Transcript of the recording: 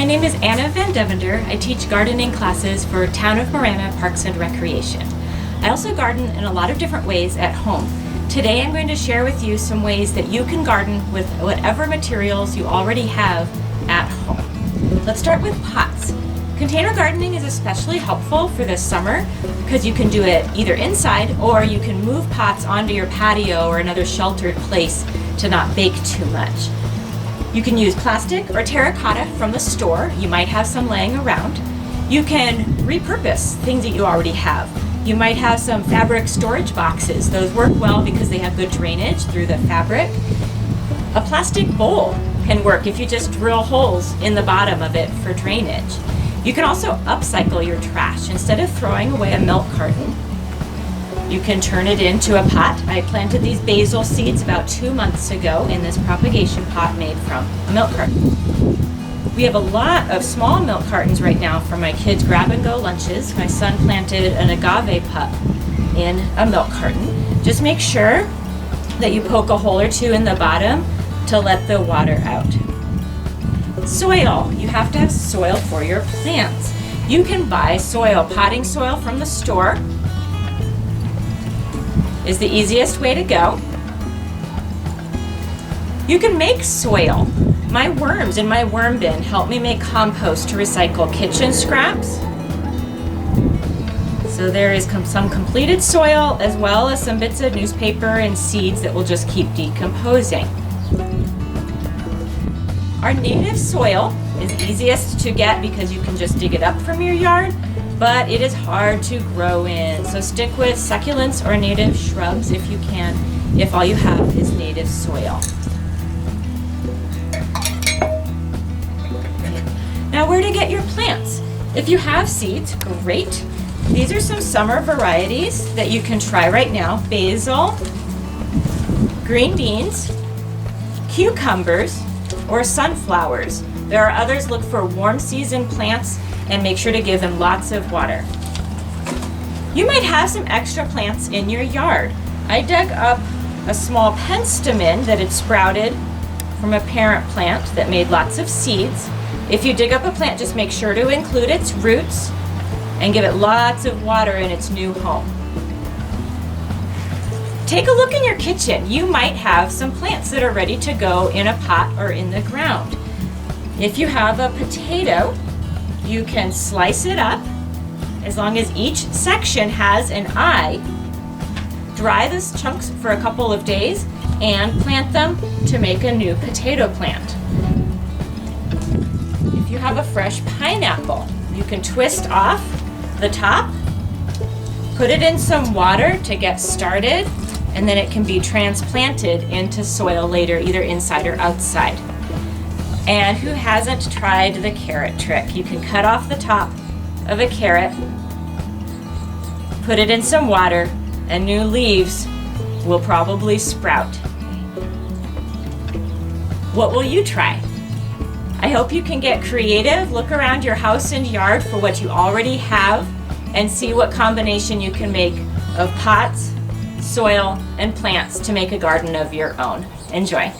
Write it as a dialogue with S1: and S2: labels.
S1: name is Anna Van Devender. I teach gardening classes for Town of Marana Parks and Recreation. I also garden in a lot of different ways at home. Today I'm going to share with you some ways that you can garden with whatever materials you already have at home. Let's start with pots. Container gardening is especially helpful for this summer because you can do it either inside or you can move pots onto your patio or another sheltered place to not bake too much. You can use plastic or terracotta from the store. You might have some laying around. You can repurpose things that you already have. You might have some fabric storage boxes. Those work well because they have good drainage through the fabric. A plastic bowl can work if you just drill holes in the bottom of it for drainage. You can also upcycle your trash. Instead of throwing away a milk carton, you can turn it into a pot. I planted these basil seeds about 2 months ago in this propagation pot made from a milk carton. We have a lot of small milk cartons right now for my kids' grab-and-go lunches. My son planted an agave pup in a milk carton. Just make sure that you poke a hole or two in the bottom to let the water out. Soil. You have to have soil for your plants. You can buy soil, potting soil from the store is the easiest way to go. You can make soil. My worms in my worm bin help me make compost to recycle kitchen scraps. So there is some completed soil as well as some bits of newspaper and seeds that will just keep decomposing. Our native soil is easiest to get because you can just dig it up from your yard, but it is hard to grow in. So stick with succulents or native shrubs if you can, if all you have is native soil. Now, where to get your plants? If you have seeds, great. These are some summer varieties that you can try right now. Basil, green beans, cucumbers, or sunflowers. There are others. Look for warm season plants and make sure to give them lots of water. You might have some extra plants in your yard. I dug up a small penstemon that had sprouted from a parent plant that made lots of seeds. If you dig up a plant, just make sure to include its roots and give it lots of water in its new home. Take a look in your kitchen. You might have some plants that are ready to go in a pot or in the ground. If you have a potato, you can slice it up as long as each section has an eye. Dry those chunks for a couple of days and plant them to make a new potato plant. If you have a fresh pineapple, you can twist off the top, put it in some water to get started, and then it can be transplanted into soil later, either inside or outside. And who hasn't tried the carrot trick? You can cut off the top of a carrot, put it in some water, and new leaves will probably sprout. What will you try? I hope you can get creative. Look around your house and yard for what you already have and see what combination you can make of pots, soil, and plants to make a garden of your own. Enjoy.